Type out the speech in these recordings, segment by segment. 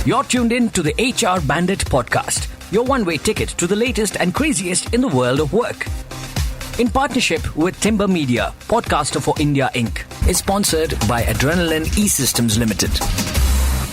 You're tuned in to the HR Bandit podcast, your one-way ticket to the latest and craziest in the world of work. In partnership with Timber Media, Podcaster for India Inc. is sponsored by Adrenaline E-Systems Limited.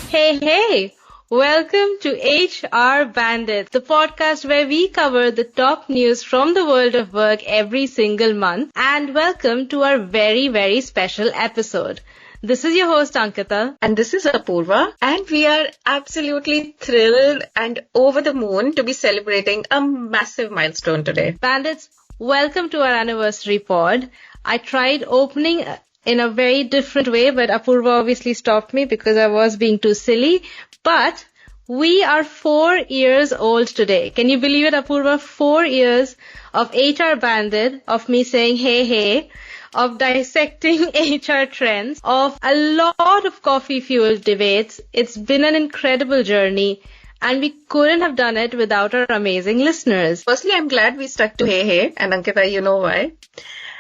Hey, welcome to HR Bandit, the podcast where we cover the top news from the world of work every single month. And welcome to our very, very special episode. This is your host, Ankita. And this is Apoorva. And we are absolutely thrilled and over the moon to be celebrating a massive milestone today. Bandits, welcome to our anniversary pod. I tried opening in a very different way, but Apoorva obviously stopped me because I was being too silly. But we are 4 years old today. Can you believe it, Apoorva? 4 years of HR Bandit, of me saying, hey, of dissecting HR trends, of a lot of coffee-fueled debates. It's been an incredible journey, and we couldn't have done it without our amazing listeners. Firstly, I'm glad we stuck to hey, and Ankita, you know why.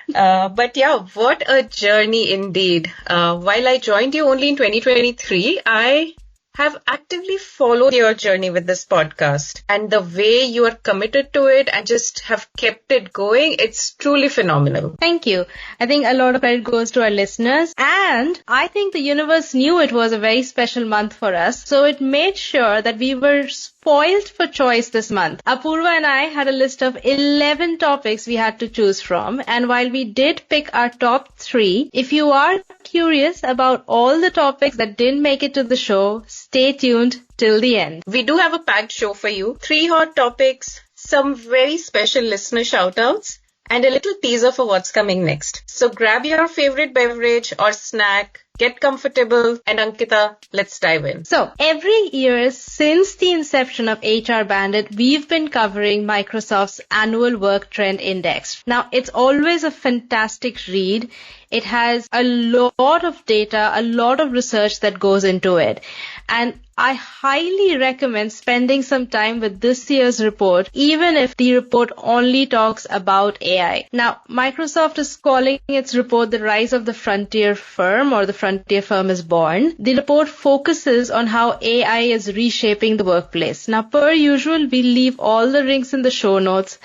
But yeah, what a journey indeed. While I joined you only in 2023, I have actively followed your journey with this podcast, and the way you are committed to it and just have kept it going, it's truly phenomenal. Thank you. I think a lot of credit goes to our listeners, and I think the universe knew it was a very special month for us, so it made sure that we were spoiled for choice this month. Apoorva and I had a list of 11 topics we had to choose from, and while we did pick our top 3, if you are curious about all the topics that didn't make it to the show, stay tuned till the end. We do have a packed show for you. 3 hot topics, some very special listener shoutouts, and a little teaser for what's coming next. So grab your favorite beverage or snack, get comfortable, and Ankita, let's dive in. So every year since the inception of HR Bandit, we've been covering Microsoft's annual work trend index. Now, it's always a fantastic read. It has a lot of data, a lot of research that goes into it. And I highly recommend spending some time with this year's report, even if the report only talks about AI. Now, Microsoft is calling its report the rise of the frontier firm, or the frontier firm is born. The report focuses on how AI is reshaping the workplace. Now, per usual, we leave all the links in the show notes.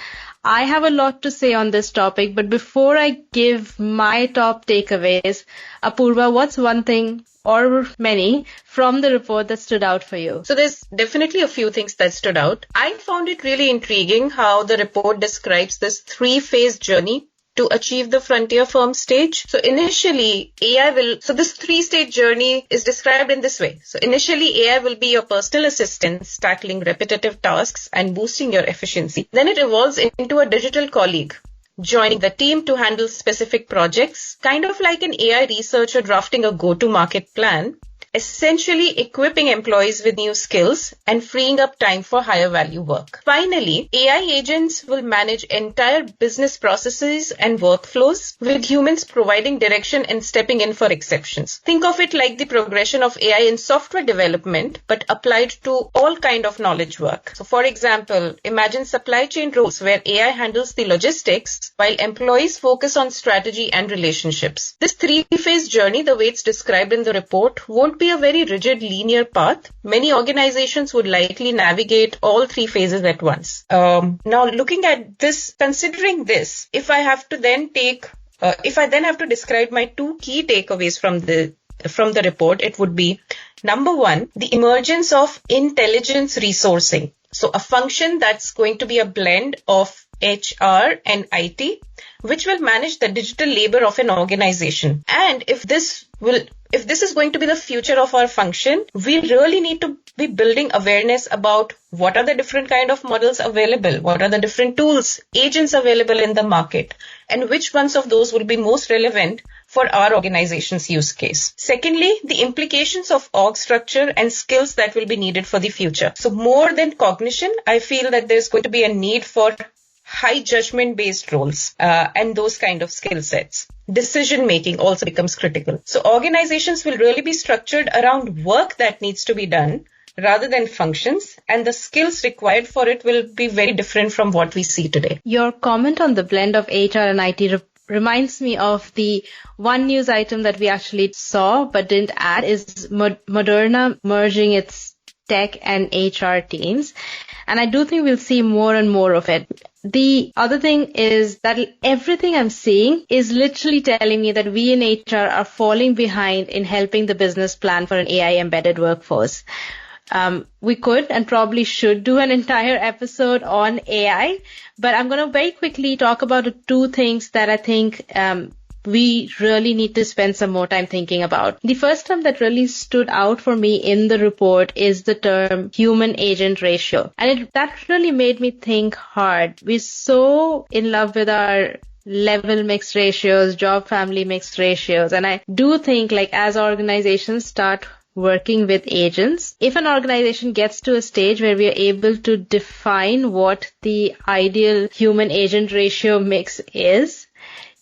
I have a lot to say on this topic, but before I give my top takeaways, Apoorva, what's one thing or many from the report that stood out for you? So there's definitely a few things that stood out. I found it really intriguing how the report describes this 3-phase journey to achieve the frontier firm stage. So initially, this 3-stage journey is described in this way. So initially, AI will be your personal assistant, tackling repetitive tasks and boosting your efficiency. Then it evolves into a digital colleague, joining the team to handle specific projects, kind of like an AI researcher drafting a go-to-market plan, essentially equipping employees with new skills and freeing up time for higher value work. Finally, AI agents will manage entire business processes and workflows, with humans providing direction and stepping in for exceptions. Think of it like the progression of AI in software development, but applied to all kind of knowledge work. So for example, imagine supply chain roles where AI handles the logistics while employees focus on strategy and relationships. This 3-phase journey, the way it's described in the report, won't be a very rigid linear path. Many organizations would likely navigate all 3 phases at once. Now looking at this, considering this, if I then have to describe my 2 key takeaways from the report, it would be, number 1, the emergence of intelligence resourcing. So a function that's going to be a blend of HR and IT, which will manage the digital labor of an organization. And if this is going to be the future of our function, we really need to be building awareness about what are the different kind of models available, what are the different tools, agents available in the market, and which ones of those will be most relevant for our organization's use case. Secondly, the implications of org structure and skills that will be needed for the future. So more than cognition, I feel that there's going to be a need for high judgment based roles and those kind of skill sets. Decision making also becomes critical. So organizations will really be structured around work that needs to be done rather than functions, and the skills required for it will be very different from what we see today. Your comment on the blend of HR and IT reminds me of the one news item that we actually saw but didn't add, is Moderna merging its tech and HR teams. And I do think we'll see more and more of it. The other thing is that everything I'm seeing is literally telling me that we in HR are falling behind in helping the business plan for an AI embedded workforce. We could and probably should do an entire episode on AI, but I'm going to very quickly talk about the two things that I think we really need to spend some more time thinking about. The first term that really stood out for me in the report is the term human-agent ratio. And that really made me think hard. We're so in love with our level mixed ratios, job family mixed ratios. And I do think as organizations start working with agents, if an organization gets to a stage where we are able to define what the ideal human-agent ratio mix is,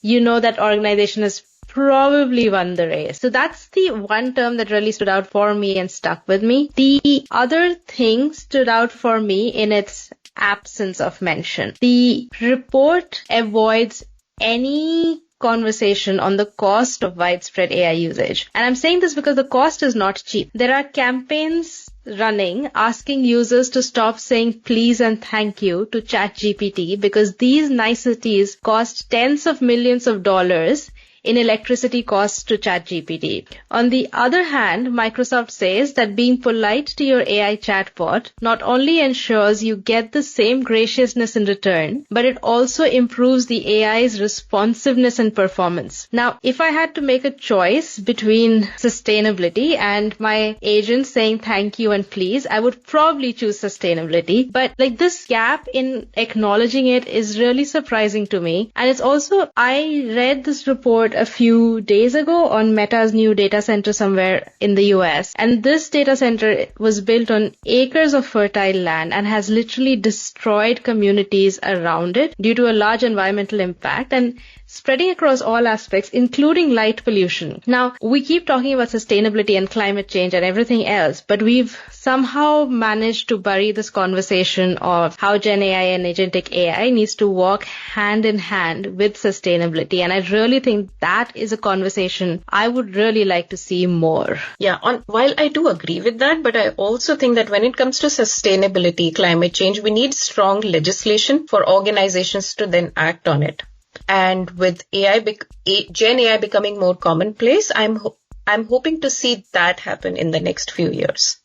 that organization has probably won the race. So that's the one term that really stood out for me and stuck with me. The other thing stood out for me in its absence of mention. The report avoids any conversation on the cost of widespread AI usage. And I'm saying this because the cost is not cheap. There are campaigns running asking users to stop saying please and thank you to ChatGPT because these niceties cost tens of millions of dollars in electricity costs to ChatGPT. On the other hand, Microsoft says that being polite to your AI chatbot not only ensures you get the same graciousness in return, but it also improves the AI's responsiveness and performance. Now, if I had to make a choice between sustainability and my agent saying thank you and please, I would probably choose sustainability. But this gap in acknowledging it is really surprising to me. And it's also, I read this report a few days ago on Meta's new data center somewhere in the US. And this data center was built on acres of fertile land and has literally destroyed communities around it due to a large environmental impact and spreading across all aspects, including light pollution. Now, we keep talking about sustainability and climate change and everything else, but we've somehow managed to bury this conversation of how Gen AI and agentic AI needs to walk hand in hand with sustainability. And I really think that is a conversation I would really like to see more. Yeah, while I do agree with that, but I also think that when it comes to sustainability, climate change, we need strong legislation for organizations to then act on it. And with Gen AI becoming more commonplace, I'm hoping to see that happen in the next few years.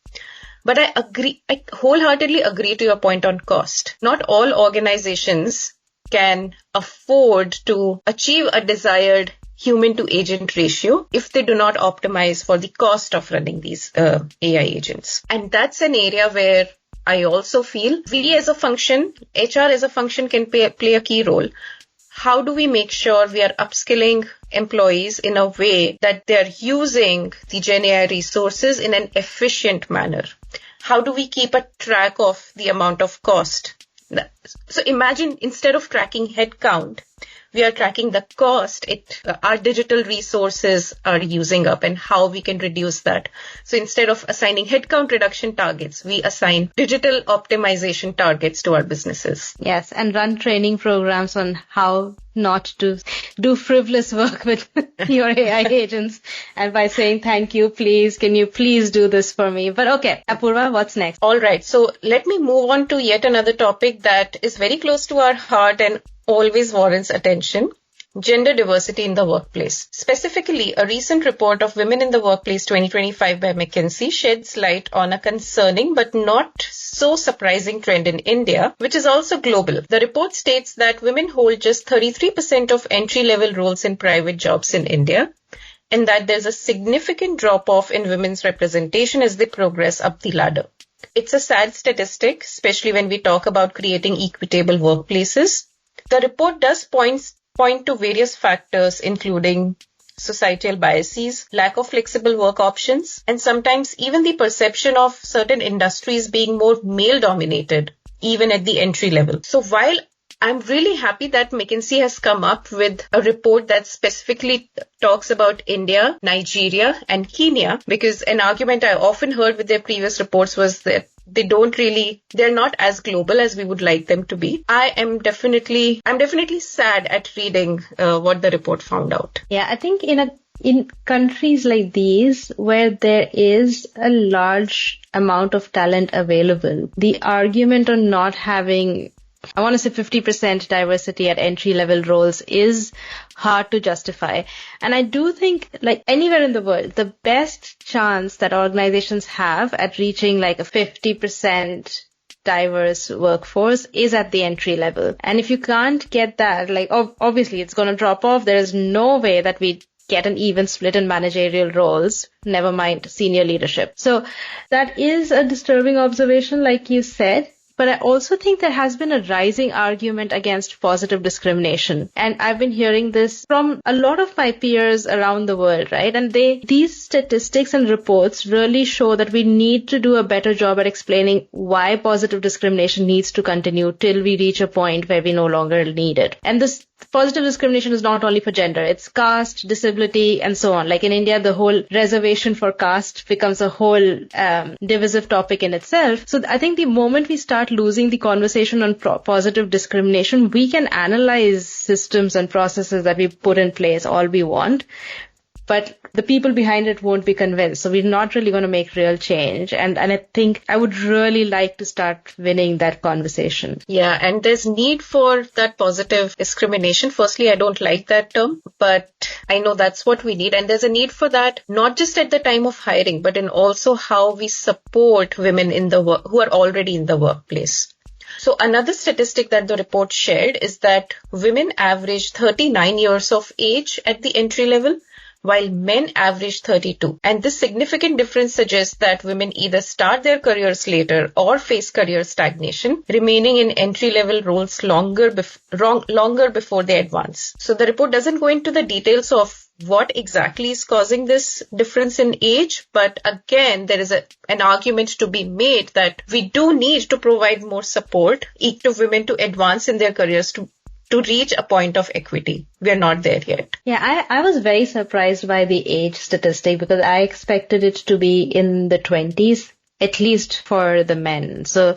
But I wholeheartedly agree to your point on cost. Not all organizations can afford to achieve a desired human to agent ratio if they do not optimize for the cost of running these AI agents. And that's an area where I also feel we as a function, HR as a function can play a key role. How do we make sure we are upskilling employees in a way that they're using the Gen AI resources in an efficient manner? How do we keep a track of the amount of cost? So imagine instead of tracking headcount, we are tracking the cost our digital resources are using up and how we can reduce that. So instead of assigning headcount reduction targets, we assign digital optimization targets to our businesses. Yes, and run training programs on how not to do frivolous work with your AI agents. And by saying thank you, please, can you please do this for me? But okay, Apoorva, what's next? All right. So let me move on to yet another topic that is very close to our heart and always warrants attention. Gender diversity in the workplace. Specifically, a recent report of Women in the Workplace 2025 by McKinsey sheds light on a concerning but not so surprising trend in India, which is also global. The report states that women hold just 33% of entry-level roles in private jobs in India, and that there's a significant drop-off in women's representation as they progress up the ladder. It's a sad statistic, especially when we talk about creating equitable workplaces. The report does point to various factors, including societal biases, lack of flexible work options, and sometimes even the perception of certain industries being more male-dominated, even at the entry level. So while I'm really happy that McKinsey has come up with a report that specifically talks about India, Nigeria, and Kenya, because an argument I often heard with their previous reports was that they're not as global as we would like them to be. I'm definitely sad at reading what the report found out. Yeah, I think in a in countries like these, where there is a large amount of talent available, the argument on not having, I want to say 50% diversity at entry-level roles is hard to justify. And I do think, like anywhere in the world, the best chance that organizations have at reaching like a 50% diverse workforce is at the entry level. And if you can't get that, like obviously it's going to drop off. There is no way that we get an even split in managerial roles, never mind senior leadership. So that is a disturbing observation, like you said. But I also think there has been a rising argument against positive discrimination. And I've been hearing this from a lot of my peers around the world, right? And these statistics and reports really show that we need to do a better job at explaining why positive discrimination needs to continue till we reach a point where we no longer need it. And this positive discrimination is not only for gender, it's caste, disability, and so on. Like in India, the whole reservation for caste becomes a whole divisive topic in itself. So I think the moment we start losing the conversation on positive discrimination, we can analyze systems and processes that we put in place all we want, but the people behind it won't be convinced. So we're not really going to make real change. And I think I would really like to start winning that conversation. Yeah, and there's need for that positive discrimination. Firstly, I don't like that term, but I know that's what we need. And there's a need for that, not just at the time of hiring, but in also how we support women in the work who are already in the workplace. So another statistic that the report shared is that women average 39 years of age at the entry level, while men average 32. And this significant difference suggests that women either start their careers later or face career stagnation, remaining in entry-level roles longer before they advance. So the report doesn't go into the details of what exactly is causing this difference in age, but again, there is an argument to be made that we do need to provide more support to women to advance in their careers to reach a point of equity. We are not there yet. Yeah, I was very surprised by the age statistic because I expected it to be in the 20s, at least for the men. So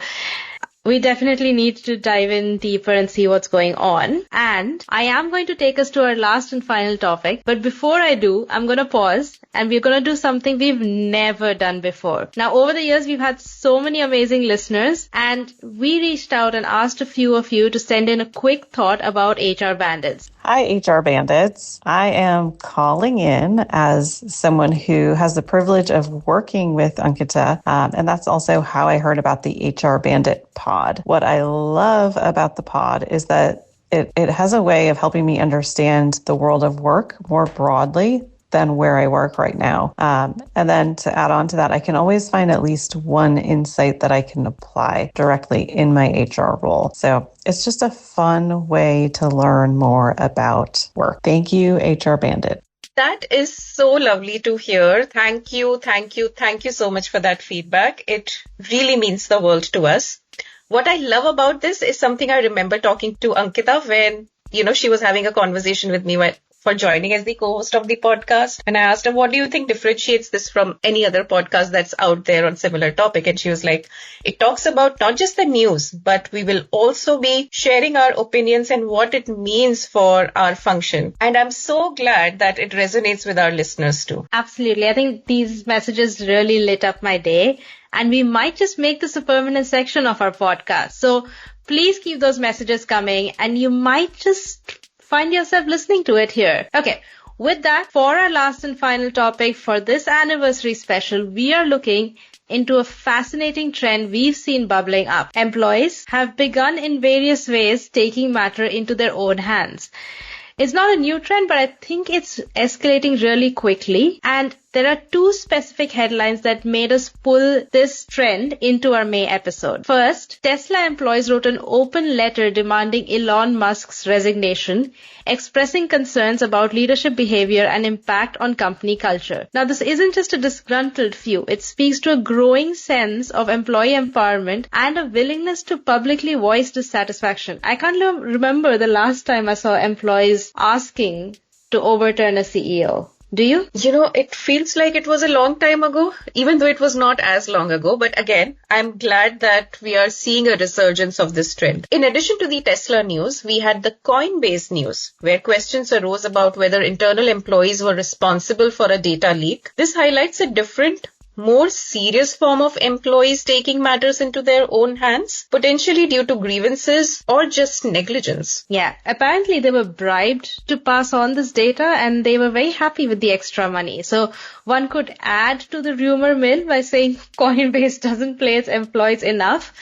we definitely need to dive in deeper and see what's going on. And I am going to take us to our last and final topic. But before I do, I'm going to pause and we're going to do something we've never done before. Now, over the years, we've had so many amazing listeners and we reached out and asked a few of you to send in a quick thought about HR Bandits. Hi, HR Bandits. I am calling in as someone who has the privilege of working with Ankita, and that's also how I heard about the HR Bandit pod. What I love about the pod is that it has a way of helping me understand the world of work more broadly than where I work right now. And then to add on to that, I can always find at least one insight that I can apply directly in my HR role. So it's just a fun way to learn more about work. Thank you, HR Bandit. That is so lovely to hear. Thank you so much for that feedback. It really means the world to us. What I love about this is something I remember talking to Ankita when, she was having a conversation with me for joining as the co-host of the podcast. And I asked her, what do you think differentiates this from any other podcast that's out there on similar topic? And she was like, it talks about not just the news, but we will also be sharing our opinions and what it means for our function. And I'm so glad that it resonates with our listeners too. Absolutely. I think these messages really lit up my day. And we might just make this a permanent section of our podcast. So please keep those messages coming and you might just find yourself listening to it here. Okay, with that, for our last and final topic for this anniversary special, we are looking into a fascinating trend we've seen bubbling up. Employees have begun in various ways taking matter into their own hands. It's not a new trend, but I think it's escalating really quickly. And there are two specific headlines that made us pull this trend into our May episode. First, Tesla employees wrote an open letter demanding Elon Musk's resignation, expressing concerns about leadership behavior and impact on company culture. Now, this isn't just a disgruntled few. It speaks to a growing sense of employee empowerment and a willingness to publicly voice dissatisfaction. I can't remember the last time I saw employees asking to overturn a CEO. Do you? It feels like it was a long time ago, even though it was not as long ago. But again, I'm glad that we are seeing a resurgence of this trend. In addition to the Tesla news, we had the Coinbase news, where questions arose about whether internal employees were responsible for a data leak. This highlights a different, more serious form of employees taking matters into their own hands, potentially due to grievances or just negligence. Yeah, apparently they were bribed to pass on this data and they were very happy with the extra money. So one could add to the rumor mill by saying Coinbase doesn't pay its employees enough.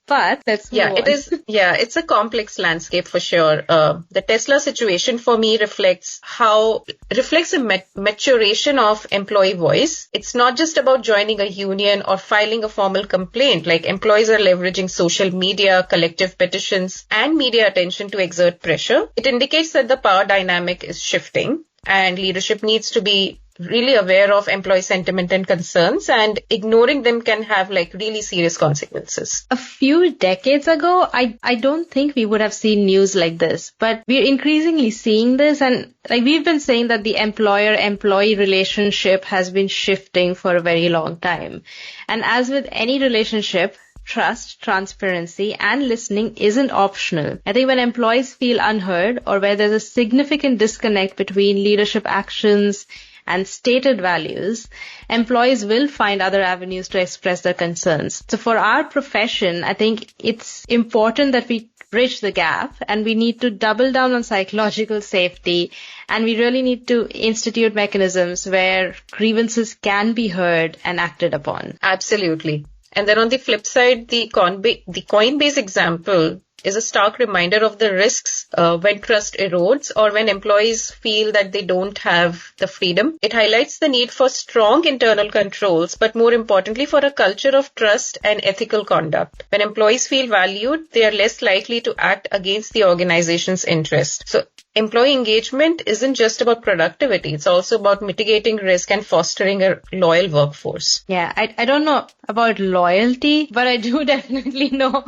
But let's move on. It's a complex landscape for sure. The Tesla situation for me reflects a maturation of employee voice. It's not just about joining a union or filing a formal complaint. Like, employees are leveraging social media, collective petitions, and media attention to exert pressure. It indicates that the power dynamic is shifting and leadership needs to be really aware of employee sentiment and concerns, and ignoring them can have really serious consequences. A few decades ago, I don't think we would have seen news like this, but we're increasingly seeing this, and we've been saying that the employer-employee relationship has been shifting for a very long time. And as with any relationship, trust, transparency, and listening isn't optional. I think when employees feel unheard or where there's a significant disconnect between leadership actions and stated values, employees will find other avenues to express their concerns. So for our profession, I think it's important that we bridge the gap, and we need to double down on psychological safety, and we really need to institute mechanisms where grievances can be heard and acted upon. Absolutely. And then on the flip side, the Coinbase example is a stark reminder of the risks when trust erodes or when employees feel that they don't have the freedom. It highlights the need for strong internal controls, but more importantly, for a culture of trust and ethical conduct. When employees feel valued, they are less likely to act against the organization's interest. So employee engagement isn't just about productivity. It's also about mitigating risk and fostering a loyal workforce. Yeah, I don't know about loyalty, but I do definitely know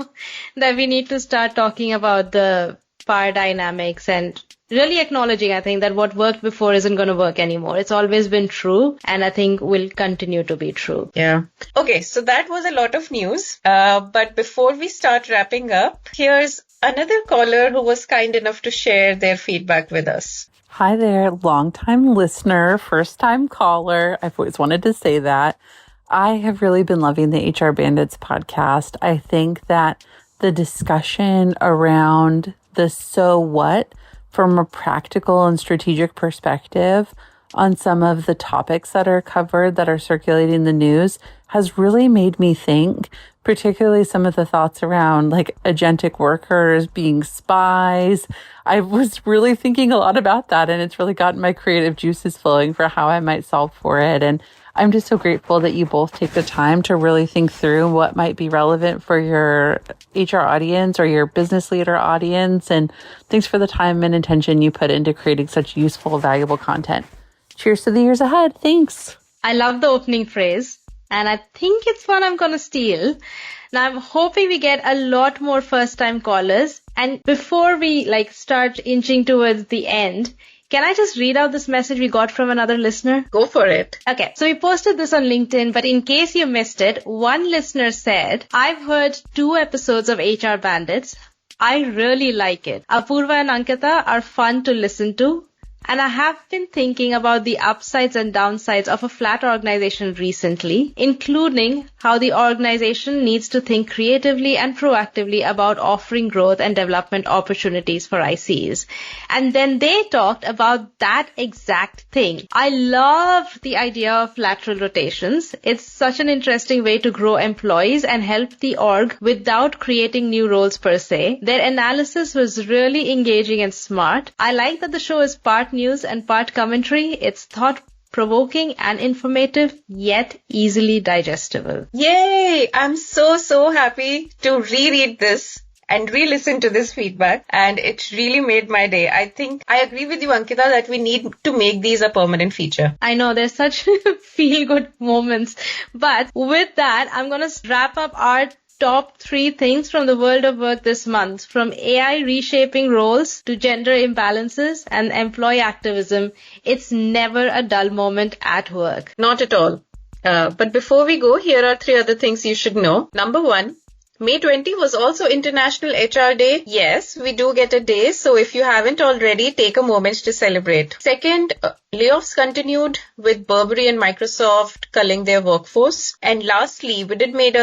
that we need to start talking about the power dynamics and really acknowledging, I think, that what worked before isn't going to work anymore. It's always been true, and I think will continue to be true. Yeah. Okay, so that was a lot of news. But before we start wrapping up, here's another caller who was kind enough to share their feedback with us. Hi there, long-time listener, first-time caller. I've always wanted to say that. I have really been loving the HR Bandits podcast. I think that the discussion around the so what from a practical and strategic perspective on some of the topics that are covered that are circulating in the news has really made me think, particularly some of the thoughts around agentic workers being spies. I was really thinking a lot about that, and it's really gotten my creative juices flowing for how I might solve for it. And I'm just so grateful that you both take the time to really think through what might be relevant for your HR audience or your business leader audience. And thanks for the time and attention you put into creating such useful, valuable content. Cheers to the years ahead. Thanks. I love the opening phrase, and I think it's one I'm going to steal. Now, I'm hoping we get a lot more first-time callers. And before we start inching towards the end, can I just read out this message we got from another listener? Go for it. Okay, so we posted this on LinkedIn, but in case you missed it, one listener said, I've heard 2 episodes of HR Bandits. I really like it. Apoorva and Ankita are fun to listen to. And I have been thinking about the upsides and downsides of a flat organization recently, including how the organization needs to think creatively and proactively about offering growth and development opportunities for ICs. And then they talked about that exact thing. I love the idea of lateral rotations. It's such an interesting way to grow employees and help the org without creating new roles per se. Their analysis was really engaging and smart. I like that the show is part news and part commentary. It's thought-provoking and informative, yet easily digestible. Yay! I'm so happy to reread this and re-listen to this feedback, and it really made my day. I think I agree with you, Ankita, that we need to make these a permanent feature. I know, there's such feel-good moments. But with that, I'm going to wrap up our top 3 things from the world of work this month, from AI reshaping roles to gender imbalances and employee activism. It's never a dull moment at work. Not at all. But before we go, here are 3 other things you should know. Number 1, May 20 was also International HR Day. Yes, we do get a day, so if you haven't already, take a moment to celebrate. Second, layoffs continued with Burberry and Microsoft culling their workforce. And lastly, we did make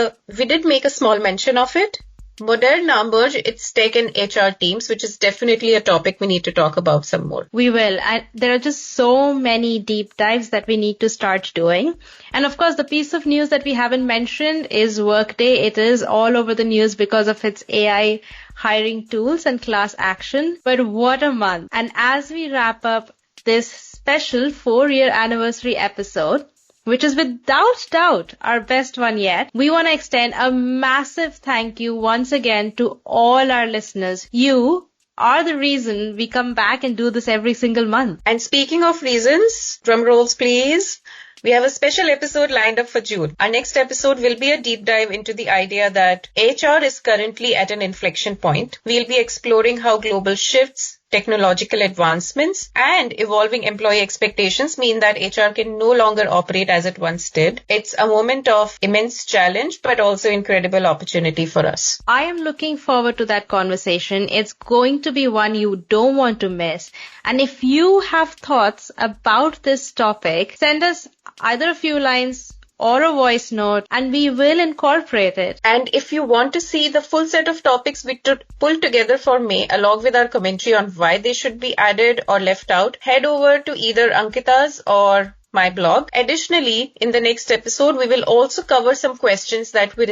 a small mention of it. Moderna merged its tech and HR teams, which is definitely a topic we need to talk about some more. We will. And there are just so many deep dives that we need to start doing. And of course, the piece of news that we haven't mentioned is Workday. It is all over the news because of its AI hiring tools and class action. But what a month. And as we wrap up this special 4-year anniversary episode, which is without doubt our best one yet, we want to extend a massive thank you once again to all our listeners. You are the reason we come back and do this every single month. And speaking of reasons, drum rolls please. We have a special episode lined up for June. Our next episode will be a deep dive into the idea that HR is currently at an inflection point. We'll be exploring how global shifts, technological advancements, and evolving employee expectations mean that HR can no longer operate as it once did. It's a moment of immense challenge, but also incredible opportunity for us. I am looking forward to that conversation. It's going to be one you don't want to miss. And if you have thoughts about this topic, send us either a few lines or a voice note, and we will incorporate it. And if you want to see the full set of topics we pulled together for May, along with our commentary on why they should be added or left out, head over to either Ankita's or my blog. Additionally, in the next episode, we will also cover some questions that we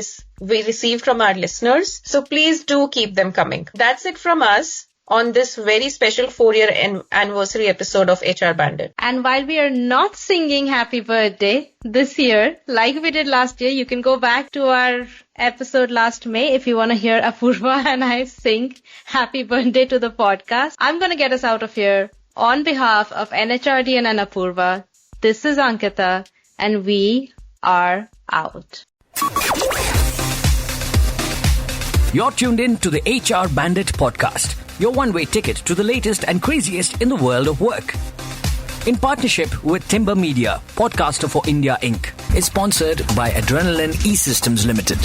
received from our listeners. So please do keep them coming. That's it from us on this very special 4-year anniversary episode of HR Bandit. And while we are not singing happy birthday this year, like we did last year, you can go back to our episode last May if you want to hear Apoorva and I sing happy birthday to the podcast. I'm going to get us out of here. On behalf of NHRD and Apoorva, this is Ankita and we are out. You're tuned in to the HR Bandit podcast, your one-way ticket to the latest and craziest in the world of work. In partnership with Timber Media, podcaster for India Inc. is sponsored by Adrenaline E-Systems Limited.